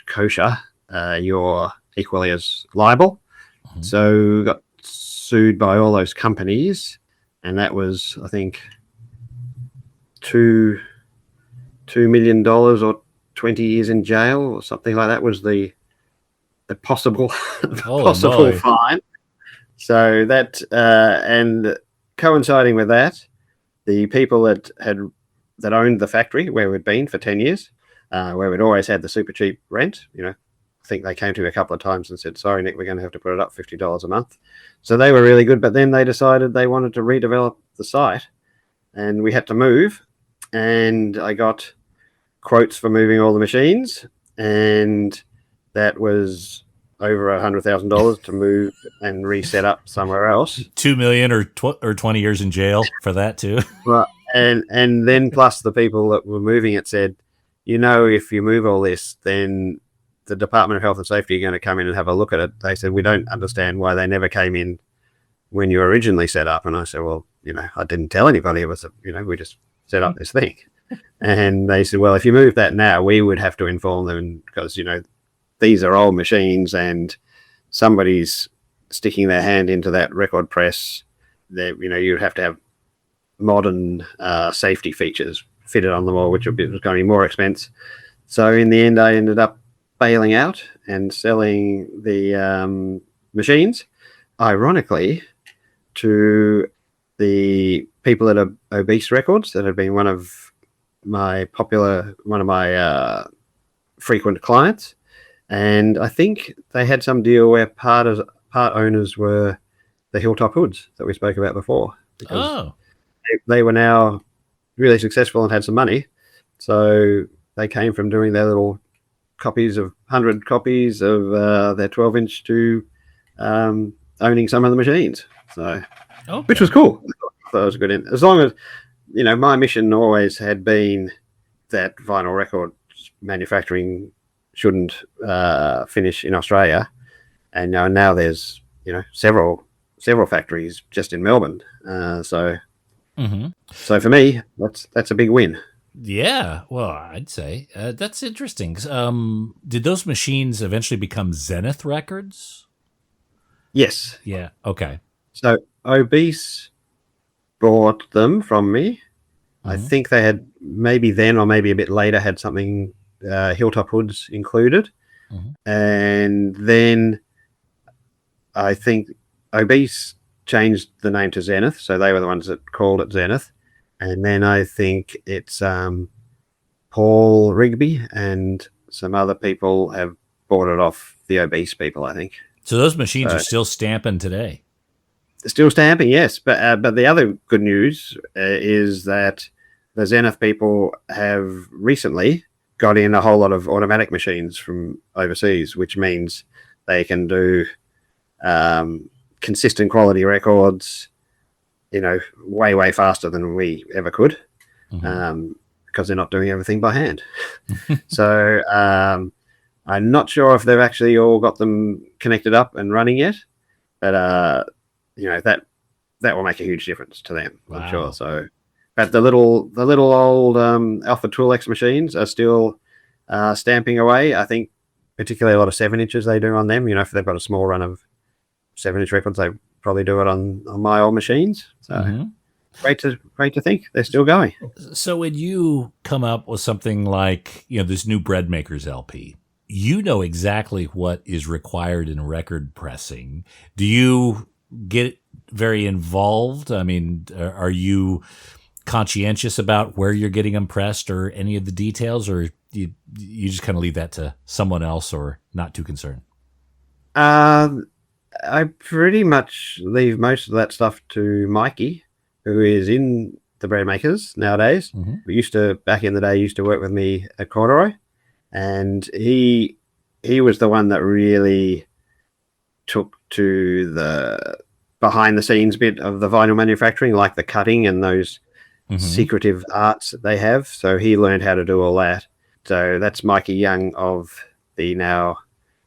kosher, you're equally as liable. Mm-hmm. So got sued by all those companies, and that was, I think, $2 million or 20 years in jail or something like that was the possible fine. So that and coinciding with that, the people that owned the factory where we'd been for 10 years, where we'd always had the super cheap rent, I think they came to me a couple of times and said, sorry, Nick, we're going to have to put it up $50 a month. So they were really good, but then they decided they wanted to redevelop the site and we had to move. And I got quotes for moving all the machines, and that was over $100,000 to move and reset up somewhere else. $2 million or 20 years in jail for that too. Right. And then plus the people that were moving it said, if you move all this, then the Department of Health and Safety are going to come in and have a look at it. They said, we don't understand why they never came in when you originally set up. And I said, well, I didn't tell anybody. It was, we just set up this thing. And they said, well, if you move that now, we would have to inform them because, these are old machines and somebody's sticking their hand into that record press. That, you'd have to have modern safety features fitted on them all, which was going to be more expense. So in the end, I ended up bailing out and selling the machines, ironically, to the people at Obese Records that had been one of my frequent clients. And I think they had some deal where part owners were the Hilltop Hoods that we spoke about before, because they were now really successful and had some money. So they came from doing their little copies of 100 copies of their 12-inch to owning some of the machines. So, which was cool. I thought it was a good end. As long as, my mission always had been that vinyl record manufacturing shouldn't finish in Australia. And now there's, several factories just in Melbourne. So for me, that's a big win. Yeah, well, I'd say that's interesting. Did those machines eventually become Zenith Records? Yes. Yeah. Okay. So Obese bought them from me. I think they had maybe then or maybe a bit later had something Hilltop hoods included. And then I think Obese changed the name to Zenith, so they were the ones that called it Zenith. And then I think it's Paul Rigby and some other people have bought it off the Obese people, I think. So those machines are still stamping today. Still stamping, yes. But the other good news is that the Zenith people have recently got in a whole lot of automatic machines from overseas, which means they can do consistent quality records, way, way faster than we ever could, because they're not doing everything by hand. So I'm not sure if they've actually all got them connected up and running yet, but that will make a huge difference to them, I'm sure. So, but the little old Alpha Toolex machines are still stamping away. I think particularly a lot of 7-inches they do on them. If they've got a small run of 7-inch records, they probably do it on my old machines. So great to think they're still going. So when you come up with something like this new Bread Makers LP, you know exactly what is required in record pressing. Do you get very involved? I mean, are you conscientious about where you're getting them pressed or any of the details, or you just kind of leave that to someone else or not too concerned? I pretty much leave most of that stuff to Mikey, who is in the Bread Makers nowadays. Back in the day, used to work with me at Corduroy, and he was the one that really took to the behind the scenes bit of the vinyl manufacturing, like the cutting and those secretive arts that they have. So he learned how to do all that. So that's Mikey Young of the now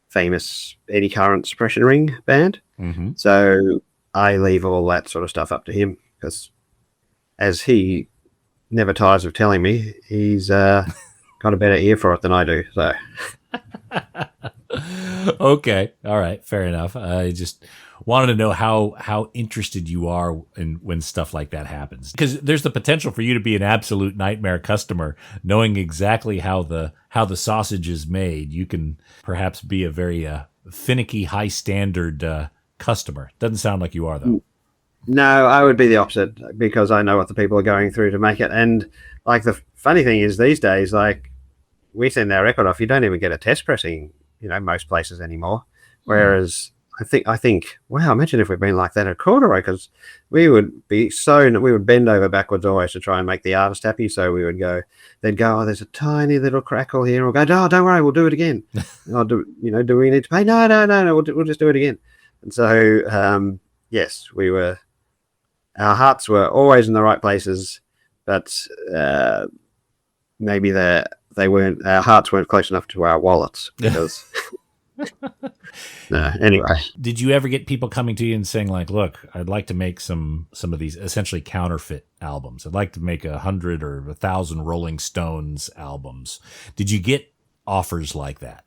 famous Eddie Current Suppression Ring band. So I leave all that sort of stuff up to him, because as he never tires of telling me, he's got a better ear for it than I do. So okay, all right, fair enough. I just wanted to know how interested you are in when stuff like that happens, because there's the potential for you to be an absolute nightmare customer, knowing exactly how the sausage is made. You can perhaps be a very finicky, high standard customer. Doesn't sound like you are, though. No, I would be the opposite, because I know what the people are going through to make it. And like the funny thing is, these days, like we send our record off, you don't even get a test pressing, most places anymore. Whereas I think, wow, imagine if we'd been like that at Corduroy, because we would bend over backwards always to try and make the artist happy. So they'd go, oh, there's a tiny little crackle here. We'll go, oh, don't worry, we'll do it again. Do we need to pay? No, we'll just do it again. And so, yes, our hearts were always in the right places, but maybe our hearts weren't close enough to our wallets, because no, anyway. Did you ever get people coming to you and saying, like, look, I'd like to make some of these essentially counterfeit albums. I'd like to make 100 or 1,000 Rolling Stones albums. Did you get offers like that?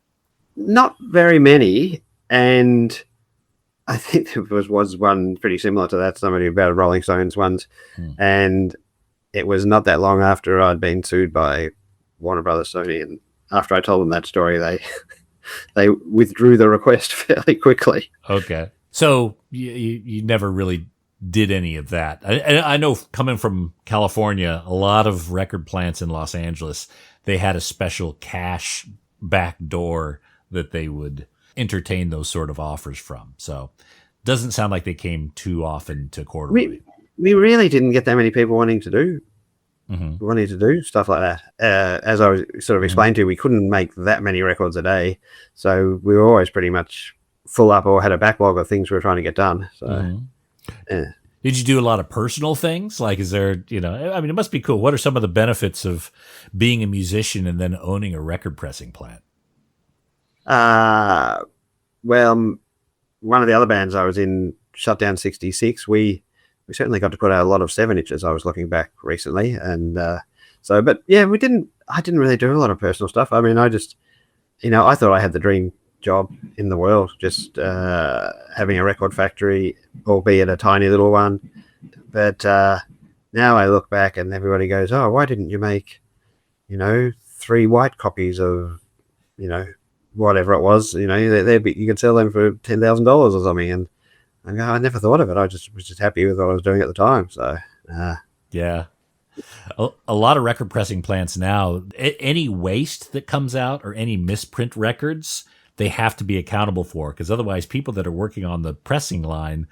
Not very many. And I think there was one pretty similar to that, somebody about Rolling Stones ones. And it was not that long after I'd been sued by Warner Brothers Sony. And after I told them that story, they withdrew the request fairly quickly. Okay. So you never really did any of that. I know, coming from California, a lot of record plants in Los Angeles, they had a special cash back door that they would entertain those sort of offers from. So doesn't sound like they came too often to Corduroy. We really didn't get that many people wanting to do stuff like that. As I was sort of explained to you, we couldn't make that many records a day, so we were always pretty much full up or had a backlog of things we were trying to get done. So yeah. Did you do a lot of personal things? Like, is there, I mean, it must be cool. What are some of the benefits of being a musician and then owning a record pressing plant? Well, one of the other bands I was in, Shutdown 66, we certainly got to put out a lot of 7-inches. I was looking back recently, and but yeah, I didn't really do a lot of personal stuff. I mean, I just, I thought I had the dream job in the world, just having a record factory, albeit a tiny little one. But now I look back and everybody goes, "Oh, why didn't you make, 3 white copies of, whatever it was? You could sell them for $10,000 or something." And I go, I never thought of it. I was just happy with what I was doing at the time. So Yeah. A lot of record pressing plants now, any waste that comes out or any misprint records, they have to be accountable for, because otherwise people that are working on the pressing line,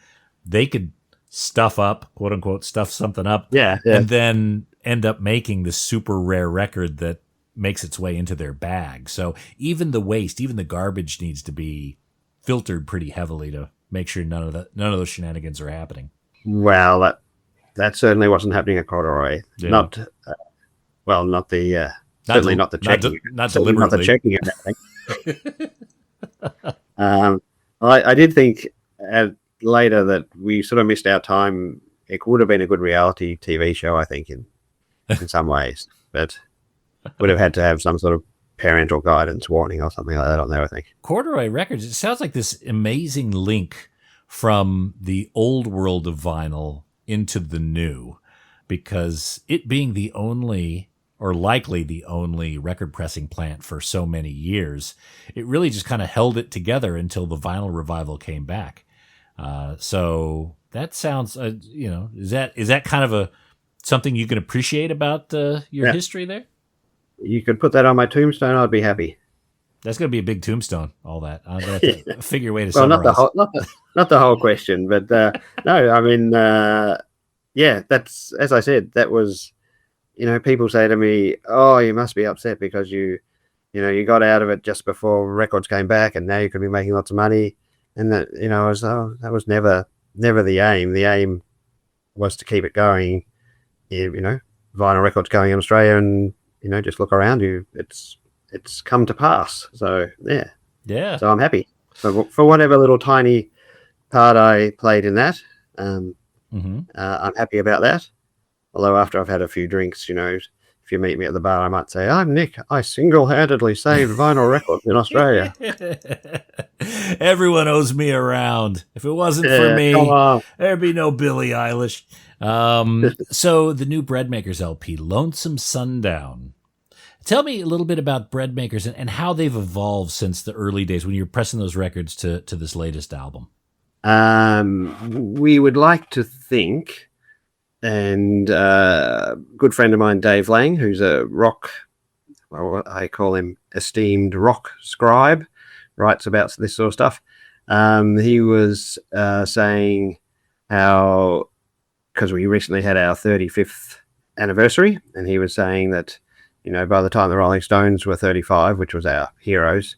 they could stuff up, quote unquote, stuff something up, and then end up making this super rare record that makes its way into their bag. So even the waste, even the garbage needs to be filtered pretty heavily to make sure none of those shenanigans are happening. Well, that certainly wasn't happening at Corduroy. Yeah. Not the certainly not the checking, not deliberately, not the checking and everything. I did think later that we sort of missed our time. It would have been a good reality TV show, I think, in some ways, but would have had to have some sort of parental guidance warning or something like that on there, I think. Corduroy Records, it sounds like this amazing link from the old world of vinyl into the new, because it being the only, or likely the only, record pressing plant for so many years, it really just kind of held it together until the vinyl revival came back. So that sounds, is that kind of something you can appreciate about your history there? You could put that on my tombstone. I'd be happy. That's going to be a big tombstone. All that. I'm going to have to figure a way to well, summarize. not the whole question, but no. I mean, that's, as I said. That was, people say to me, "Oh, you must be upset because you got out of it just before records came back, and now you could be making lots of money." And that, that was never the aim. The aim was to keep it going. Vinyl records going in Australia, and just look around you. It's come to pass. So yeah. So I'm happy for whatever little tiny part I played in that. I'm happy about that. Although after I've had a few drinks, if you meet me at the bar, I might say, "I'm Nick. I single-handedly saved vinyl records in Australia." Everyone owes me a round. If it wasn't for me, there'd be no Billie Eilish. So the new Breadmakers LP, Lonesome Sundown. Tell me a little bit about Breadmakers and how they've evolved since the early days when you're pressing those records to this latest album. We would like to think, and a good friend of mine, Dave Lang, who's a rock, I call him esteemed rock scribe, writes about this sort of stuff. He was saying how, because we recently had our 35th anniversary, and he was saying that, by the time the Rolling Stones were 35, which was our heroes,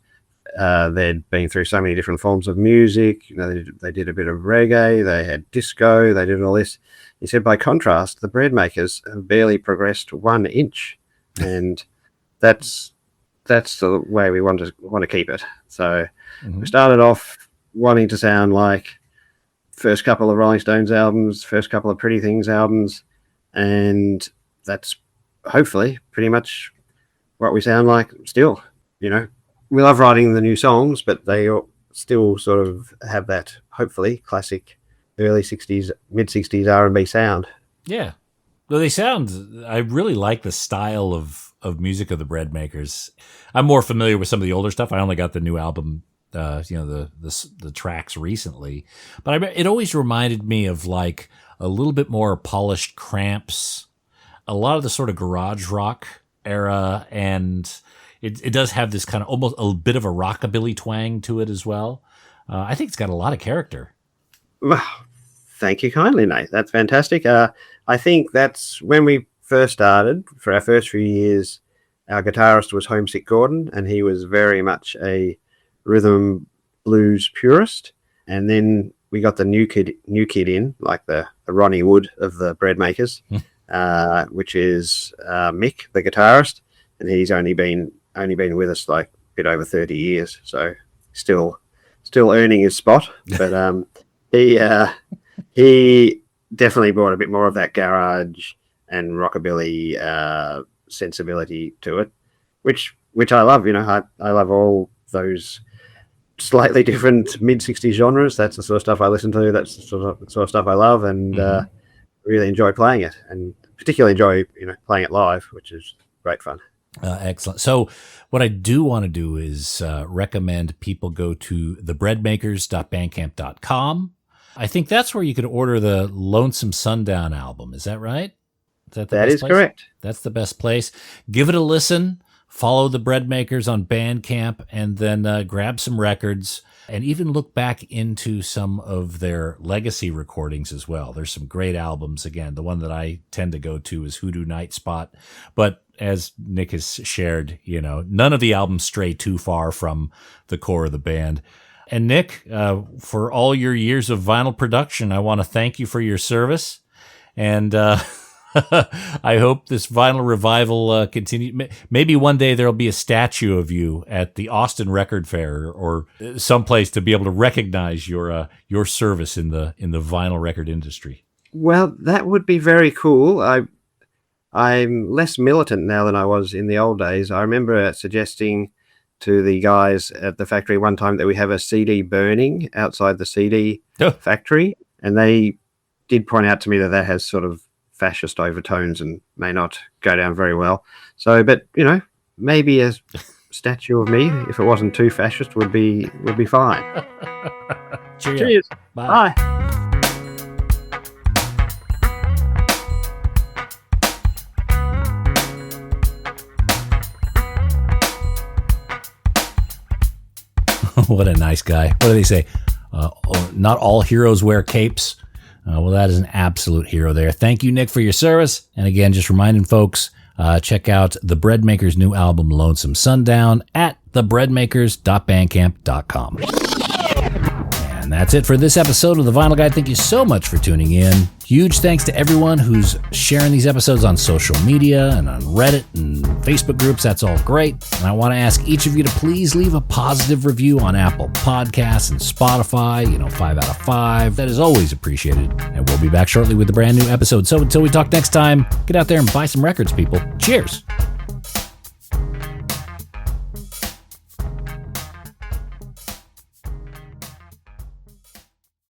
they'd been through so many different forms of music. They did a bit of reggae, they had disco, they did all this. He said, by contrast, the Breadmakers have barely progressed 1 inch, and that's the way we want to keep it. So we started off wanting to sound like first couple of Rolling Stones albums, first couple of Pretty Things albums, and that's hopefully pretty much what we sound like still. We love writing the new songs, but they still sort of have that hopefully classic early 60s, mid 60s R&B sound. Yeah. Well, I really like the style of music of the Breadmakers. I'm more familiar with some of the older stuff. I only got the new album, the tracks recently, but it always reminded me of like a little bit more polished Cramps, a lot of the sort of garage rock era, and it does have this kind of almost a bit of a rockabilly twang to it as well. I think it's got a lot of character. Well, thank you kindly, Nate. That's fantastic. I think that's when we first started. For our first few years, our guitarist was Homesick Gordon, and he was very much a rhythm blues purist. And then we got the new kid in, like the Ronnie Wood of the Breadmakers, which is Mick, the guitarist, and he's only been with us like a bit over 30 years, so still earning his spot. But he definitely brought a bit more of that garage and rockabilly sensibility to it, which I love. I love all those slightly different mid-60s genres. That's the sort of stuff I listen to. That's the sort of stuff I love, and really enjoy playing it, and particularly enjoy playing it live, which is great fun. Excellent. So what I do want to do is recommend people go to thebreadmakers.bandcamp.com. I think that's where you could order the Lonesome Sundown album. Is that right? That is correct. That's the best place. Give it a listen. Follow the Breadmakers on Bandcamp, and then grab some records, and even look back into some of their legacy recordings as well. There's some great albums. Again, the one that I tend to go to is Hoodoo Night Spot. But as Nick has shared, none of the albums stray too far from the core of the band. And Nick, for all your years of vinyl production, I want to thank you for your service. And I hope this vinyl revival continues. Maybe one day there'll be a statue of you at the Austin Record Fair or someplace to be able to recognize your service in the vinyl record industry. Well, that would be very cool. I'm less militant now than I was in the old days. I remember suggesting to the guys at the factory one time that we have a CD burning outside the CD factory, and they did point out to me that has sort of fascist overtones and may not go down very well. So, but maybe a statue of me, if it wasn't too fascist, would be fine. Cheers. Bye. What a nice guy. What do they say? Not all heroes wear capes. Well, that is an absolute hero there. Thank you, Nick, for your service. And again, just reminding folks, check out the Breadmakers' new album, Lonesome Sundown, at thebreadmakers.bandcamp.com. And that's it for this episode of The Vinyl Guide. Thank you so much for tuning in. Huge thanks to everyone who's sharing these episodes on social media and on Reddit and Facebook groups. That's all great. And I want to ask each of you to please leave a positive review on Apple Podcasts and Spotify, 5 out of 5. That is always appreciated. And we'll be back shortly with a brand new episode. So until we talk next time, get out there and buy some records, people. Cheers.